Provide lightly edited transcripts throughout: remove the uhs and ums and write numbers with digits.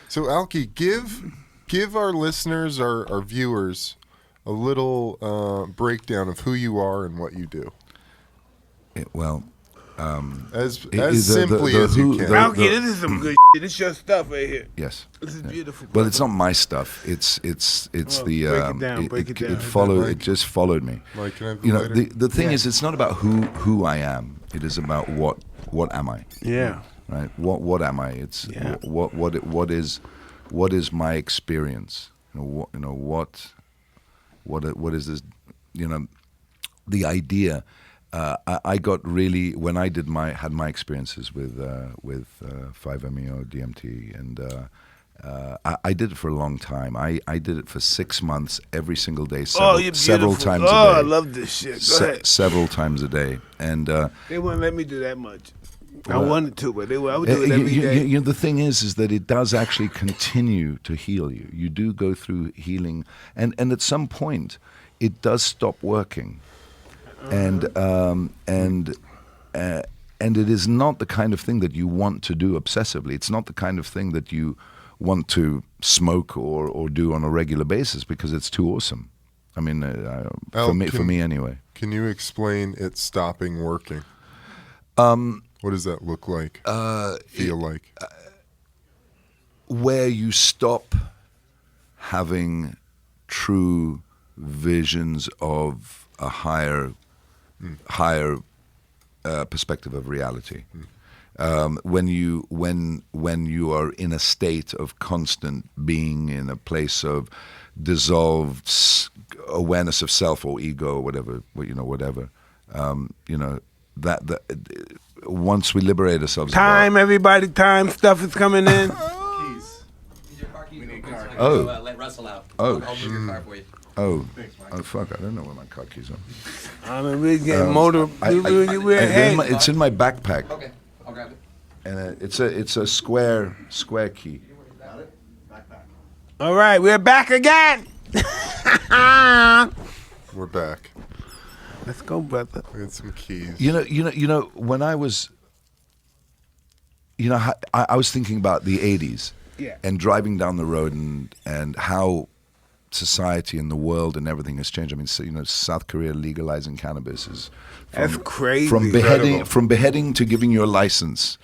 So Alki, give our listeners, our viewers, a little breakdown of who you are and what you do. As simply as you can. Alki, this is some good shit. This is your stuff right here. Yes. This is beautiful. Well, it's not my stuff. It's break it down. It followed. It just followed me. Mike, can I have the You know, lighter? the thing is, it's not about who I am. It is about what am I. Yeah. Right. What am I? It's what is my experience? What is this? The idea. I got really when I had my experiences with 5-MeO DMT, and I did it for a long time. I did it for 6 months, every single day, several times a day. Oh, I love this shit. Go ahead. Several times a day, and they wouldn't let me do that much. I wanted to, but I would do it every day. The thing is that it does actually continue to heal you. You do go through healing, and at some point, it does stop working. And it is not the kind of thing that you want to do obsessively. It's not the kind of thing that you want to smoke or do on a regular basis because it's too awesome. I mean, for me anyway. Can you explain it stopping working? What does that look like? Feel like? Where you stop having true visions of a higher perspective of reality. When you are in a state of constant being, in a place of dissolved awareness of self or ego or whatever, that once we liberate ourselves. Everybody, stuff is coming in. Keys. Your car keys. We need car keys. Oh. Let Russell out. Oh. I'll move your car for you. Oh, fuck! I don't know where my car keys are. I mean, we're getting motor. It's in my backpack. Okay, I'll grab it. And it's a square key. Got it? Backpack. All right, we're back again. We're back. Let's go, brother. We got some keys. You know. When I was, I was thinking about the '80s, and driving down the road and how society and the world and everything has changed. I mean, South Korea legalizing cannabis is that's crazy. From beheading to giving you a license,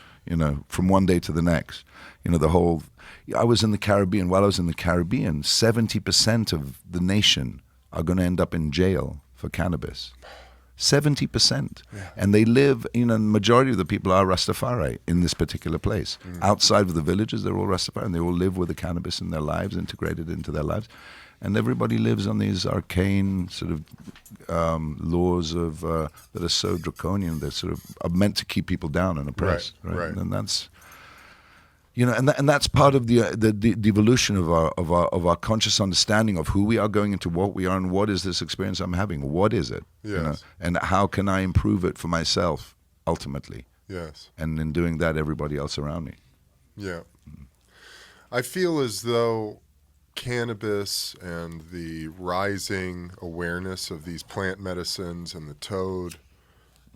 from one day to the next. I was in the Caribbean. While I was in the Caribbean, 70% of the nation are going to end up in jail for cannabis. 70%. Yeah. And they live, the majority of the people are Rastafari in this particular place. Outside of the villages, they're all Rastafari, and they all live with the cannabis in their lives, integrated into their lives. And everybody lives on these arcane sort of laws of that are so draconian. That sort of are meant to keep people down and oppressed. Right. And that's, and that's part of the evolution of our conscious understanding of who we are, going into what we are, and what is this experience I'm having. What is it? Yes. And how can I improve it for myself ultimately? Yes. And in doing that, everybody else around me. Yeah. I feel as though cannabis and the rising awareness of these plant medicines and the toad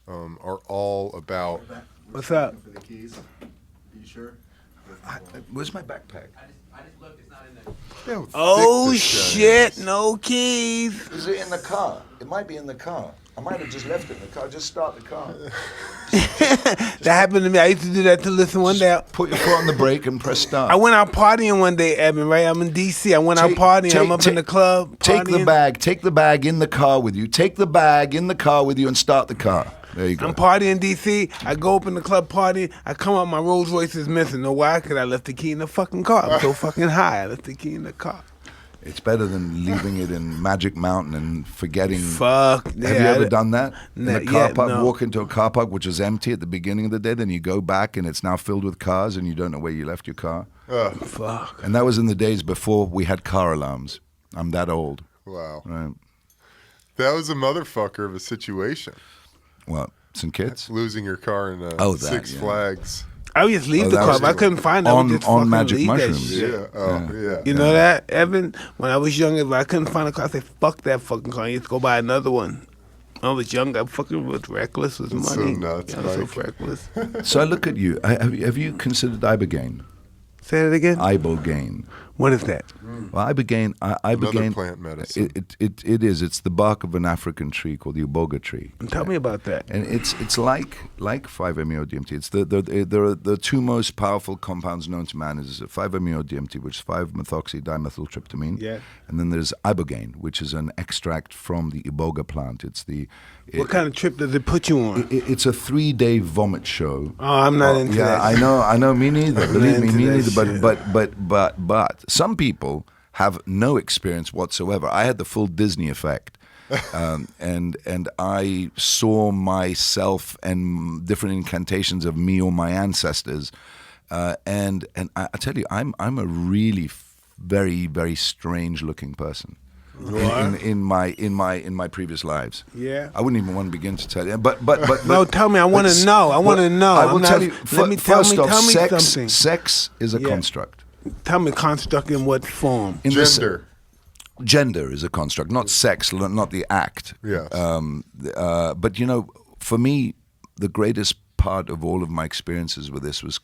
are all about. What's up? For the keys. Are you sure? Where's my backpack? I just looked. It's not in there. Yeah, Oh shit! No keys. Is it in the car? It might be in the car. I might have just left it in the car. Just start the car. That happened to me. I used to do that to listen one day. Put your foot on the brake and press start. I went out partying one day, Evan, right? I'm in D.C. I went out partying. I'm up in the club partying. Take the bag in the car with you. Take the bag in the car with you and start the car. There you go. I'm partying in D.C. I go up in the club partying. I come out, my Rolls Royce is missing. Know why? Because I left the key in the fucking car. I'm so fucking high. I left the key in the car. It's better than leaving it in Magic Mountain and forgetting. Fuck. Have you ever done that? In a car park, no. walk into a car park which was empty at the beginning of the day, then you go back and it's now filled with cars and you don't know where you left your car. Fuck. And that was in the days before we had car alarms. I'm that old. Wow. Right. That was a motherfucker of a situation. What? Some kids? Losing your car in Six Flags. I would just leave the club. I couldn't find it. On magic mushrooms. Yeah. You know that, Evan? When I was younger, if I couldn't find a car, I said, fuck that fucking car. I used to go buy another one. When I was young, I fucking was reckless with money. So nuts, I was so reckless. So I look at you. Have you considered ibogaine? Say it again. Ibogaine. What is that? Well, ibogaine. Another plant medicine. It is. It's the bark of an African tree called the iboga tree. Tell me about that. And it's like 5-MeO-DMT. It's the two most powerful compounds known to man is 5-MeO-DMT, which is 5-methoxydimethyltryptamine. Yeah. And then there's ibogaine, which is an extract from the iboga plant. What kind of trip does it put you on? It's a 3-day vomit show. Oh, I'm not into that. I know, me neither. Believe me, into me that neither. But some people have no experience whatsoever. I had the full Disney effect, and I saw myself and different incantations of me or my ancestors, and I tell you, I'm a really very, very strange looking person. In my previous lives. Yeah. I wouldn't even want to begin to tell you. But No, tell me. I want to know. I want to know. I will tell you. Let me First off, tell me sex something. sex is a Yeah. construct. Tell me construct in what form? In this- Gender. gender is a construct, not sex, not the act. Yes. But for me, the greatest part of all of my experiences with this was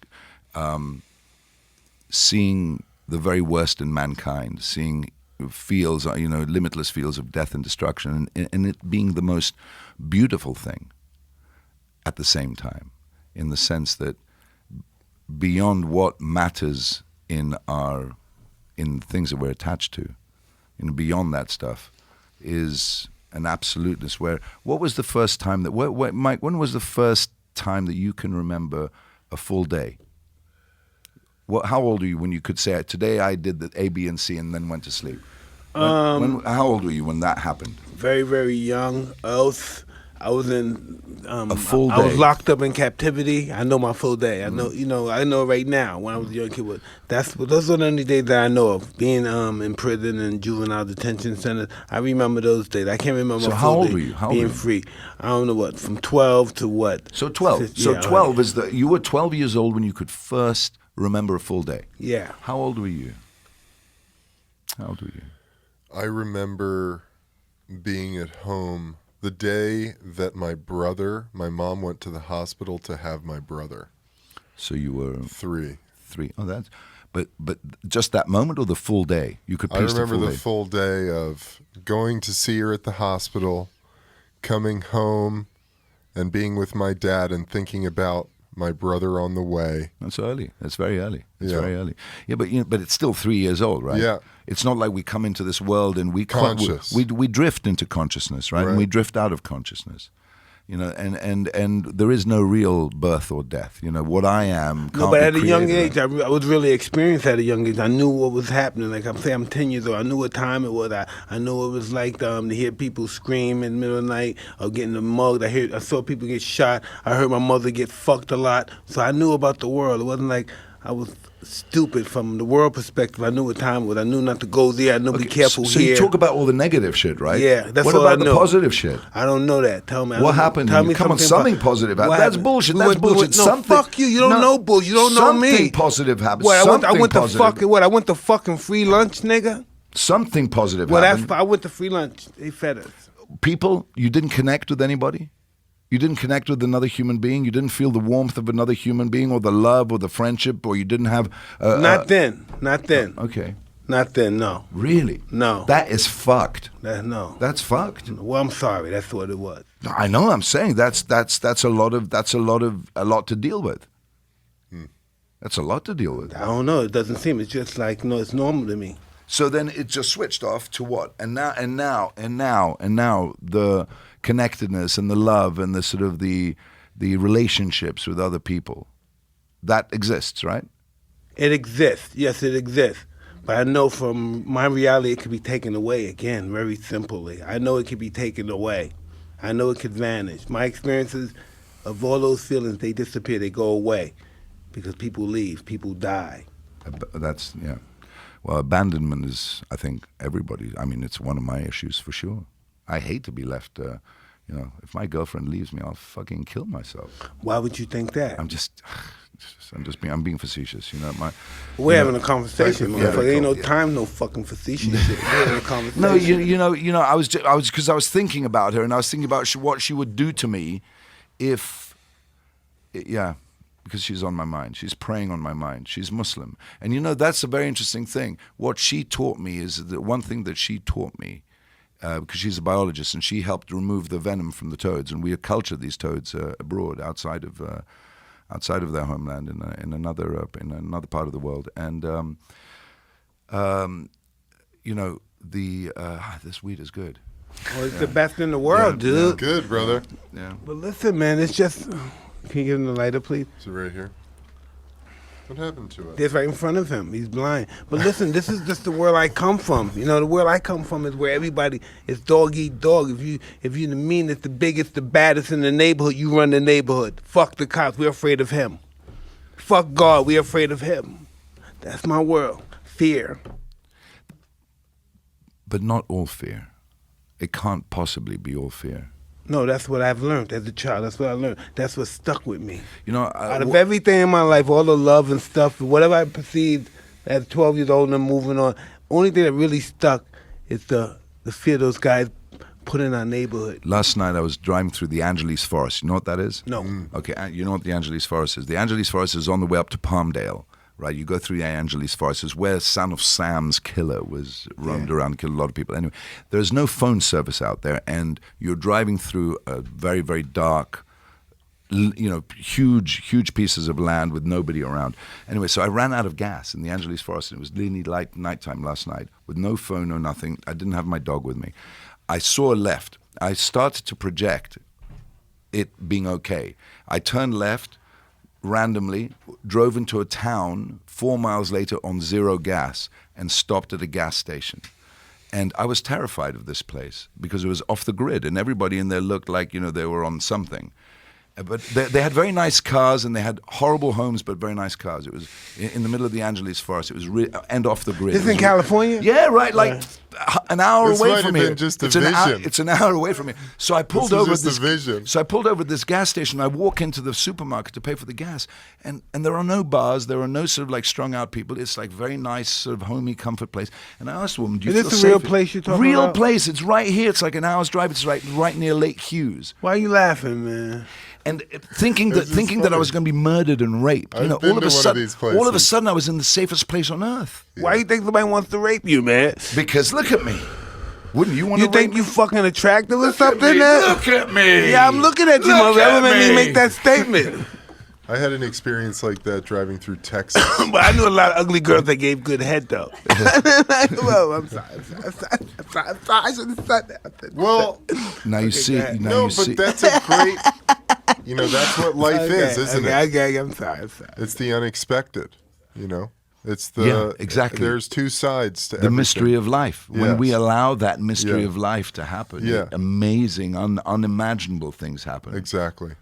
seeing the very worst in mankind, seeing fields, limitless fields of death and destruction, and it being the most beautiful thing at the same time, in the sense that beyond what matters in things that we're attached to, beyond that stuff, is an absoluteness. What was the first time that, Mike? When was the first time that you can remember a full day? How old are you when you could say, today I did the A, B, and C and then went to sleep? How old were you when that happened? Very, very young. I was in A full I was day. locked up in captivity. I know my full day. I know, I know right now when I was a young kid. Those are the only days that I know of. Being in prison and juvenile detention centers, I remember those days. I can't remember. So my how full old day were you? How old being were you? free. I don't know what. From 12 to what? So 12. So Yeah, 12 is you were 12 years old when you could first remember a full day. Yeah. How old were you? I remember being at home the day that my mom went to the hospital to have my brother. So you were 3. 3. Oh, that's. But just that moment or the full day? You could I piece remember the the full day. full day of going to see her at the hospital, coming home, and being with my dad and thinking about my brother on the way. That's early. That's very early. It's Yeah. very early. Yeah, but it's still 3 years old, right? Yeah. It's not like we come into this world and we Conscious. we drift into consciousness, right? And Right. we drift out of consciousness. And there is no real birth or death. What I am can't No, but be at a young created. age, I was really experienced at a young age. I knew what was happening. Like I'm saying, I'm 10 years old. I knew what time it was. I knew what it was like to hear people scream in the middle of the night or getting mugged. I saw people get shot. I heard my mother get fucked a lot. So I knew about the world. It wasn't like I was stupid from the world perspective. I knew what time it was. I knew not to go there. I knew be careful so here. you talk about all the negative shit, right? Yeah, that's what all about I the know. positive shit? I don't know that. Tell me. What happened? Tell me Come on, something something positive happened. What That's happened? bullshit. We That's went- we bullshit. went- No, Something. fuck you. You don't know bullshit. You don't know me. Something positive happened. What? I went Something to positive. fucking what? I went to fucking free lunch, nigga. Something positive Well, happened. I went to free lunch. They fed us. People, you didn't connect with anybody? You didn't connect with another human being? You didn't feel the warmth of another human being or the love or the friendship, or you didn't have... Not then. Not then. Okay. Not then. No. Really? No. That is fucked. No. That's fucked. Well, I'm sorry. That's what it was. I know. I'm saying that's a lot to deal with. That's a lot to deal with. I don't know. It doesn't seem. It's just like it's normal to me. So then it just switched off to what? And now the connectedness and the love and the sort of the relationships with other people, that exists, right? It exists. Yes, it exists. But I know from my reality, it could be taken away again, very simply. I know it could be taken away. I know it could vanish. My experiences of all those feelings, they disappear. They go away because people leave. People die. That's, yeah. Well, abandonment is, I think, everybody. I mean, it's one of my issues for sure. I hate to be left, if my girlfriend leaves me, I'll fucking kill myself. Why would you think that? I'm being facetious, We're having a conversation, Yeah, motherfucker. Ain't no yeah. time, no fucking facetious shit. We're having a conversation. No, I was thinking about her, and I was thinking about what she would do to me if because she's on my mind. She's preying on my mind. She's Muslim. And you know, that's a very interesting thing. What she taught me is the one thing that she taught me, because she's a biologist, and she helped remove the venom from the toads, and we cultured these toads abroad, outside of their homeland, in another part of the world. And you know, this weed is good. Well, it's the best in the world, dude. Good, brother. Yeah. But listen, man, it's just. Can you give him the lighter, please? Is it right here? What happened to it? It's right in front of him. He's blind. But listen, this is just the world I come from. You know, the world I come from is where everybody is dog eat dog. If you the meanest, the biggest, the baddest in the neighborhood, you run the neighborhood. Fuck the cops. We're afraid of him. Fuck God. We're afraid of him. That's my world. Fear. But not all fear. It can't possibly be all fear. No, that's what I've learned as a child. That's what I learned. That's what stuck with me. You know, Out of everything in my life, all the love and stuff, whatever I perceived as 12 years old and moving on, only thing that really stuck is the fear those guys put in our neighborhood. last night I was driving through the Angeles Forest. You know what that is? No. Okay, you know what the Angeles Forest is? The Angeles Forest is on the way up to Palmdale, right? You go through the Angeles Forest. It's where Son of Sam's killer was roamed around and killed a lot of people. Anyway, there's no phone service out there, and you're driving through a very, very dark, you know, huge pieces of land with nobody around. Anyway, so I ran out of gas in the Angeles Forest, and it was really light nighttime last night with no phone, no nothing. I didn't have my dog with me. I saw a left. I started to project it being okay. I turned left randomly, drove into a town 4 miles later on 0 gas, and stopped at a gas station. And I was terrified of this place because it was off the grid, and everybody in there looked like, you know, they were on something. But they had very nice cars, and they had horrible homes, but very nice cars. It was in the middle of the Angeles Forest. It was and off the grid. This in California? Yeah, right. Like an hour This away might from have here. been just a it's an hour. vision. It's an hour away from here. So I pulled This was over just a this vision. So I pulled over this gas station. I walk into the supermarket to pay for the gas, and there are no bars. There are no sort of like strung out people. It's like very nice sort of homey comfort place. And I asked the woman, "Do you Is feel this safe?" a real place you're talking Real about? place. It's right here. It's like an hour's drive. It's right near Lake Hughes. Why are you laughing, man? And thinking that is I was funny. going to be murdered and raped. I've been to one of these places. all of a sudden, I was in the safest place on earth. Why do you think somebody wants to rape you, man? Because look at me. Wouldn't you want You to think rape you me? fucking attractive or something, me, man? look at me. Yeah, I'm looking at you, Look mother. at That made me me. make that statement. I had an experience like that driving through Texas. But I knew a lot of ugly girls that gave good head, though. Well, I'm sorry. I shouldn't have said that. Well, Now you see. God. Now no, you but see. that's a great. You know, that's what life is, isn't it? Okay, I'm sorry. It's the unexpected. You know, it's the Yeah, exactly. There's two sides to The mystery of life. When we Yes. allow that mystery Yeah. of life to happen, Yeah. amazing, unimaginable things happen. Exactly.